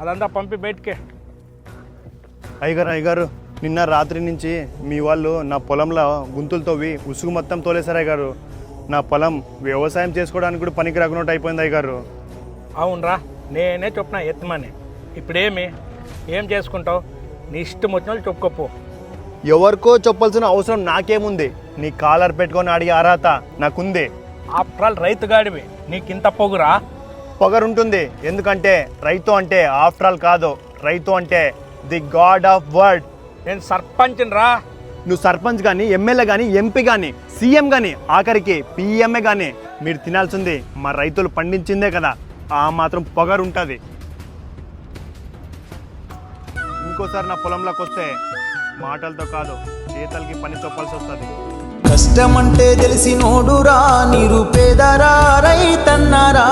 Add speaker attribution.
Speaker 1: అదంతా పంపి బయటికి.
Speaker 2: అయ్యగారు నిన్న రాత్రి నుంచి మీ వాళ్ళు నా పొలంలో గుంతులు తవ్వి ఉసుగు మొత్తం తోలేశారు అయ్యగారు. నా పొలం వ్యవసాయం చేసుకోవడానికి కూడా పనికి రాకున్నట్టు అయిపోయింది అయ్యగారు.
Speaker 1: అవునరా, నేనే చెప్పిన ఎత్తమని. ఇప్పుడేమి ఏం చేసుకుంటావు? నీ ఇష్టం వచ్చిన వాళ్ళు చెప్పుకోపో.
Speaker 2: ఎవరికో చెప్పాల్సిన అవసరం నాకేముంది? నీ కాలర్ పెట్టుకొని అడిగే అర్హత నాకుంది.
Speaker 1: ఆఫ్టర్ ఆల్ రైతుగాడివి, నీకింత పొగురా?
Speaker 2: పొగరుంటుంది, ఎందుకంటే రైతు అంటే ఆఫ్టర్ ఆల్ కాదు, రైతు అంటే ది గాడ్ ఆఫ్ వర్డ్.
Speaker 1: నేను సర్పంచ్ని రా.
Speaker 2: నువ్వు సర్పంచ్ కానీ, ఎమ్మెల్యే కానీ, ఎంపీ కానీ, సీఎం కానీ, ఆఖరికి పిఎంఏ కానీ మీరు తినాల్సింది మా రైతులు పండించిందే కదా. ఆ మాత్రం పొగరు ఉంటుంది. ఇంకోసారి నా పొలంలోకి వస్తే మాటలతో కాదు చేతలకి పని చెప్పాల్సి వస్తుంది.
Speaker 3: కష్టమంటే తెలిసినోడురా, నిరుపేదరా రైతన్నరా.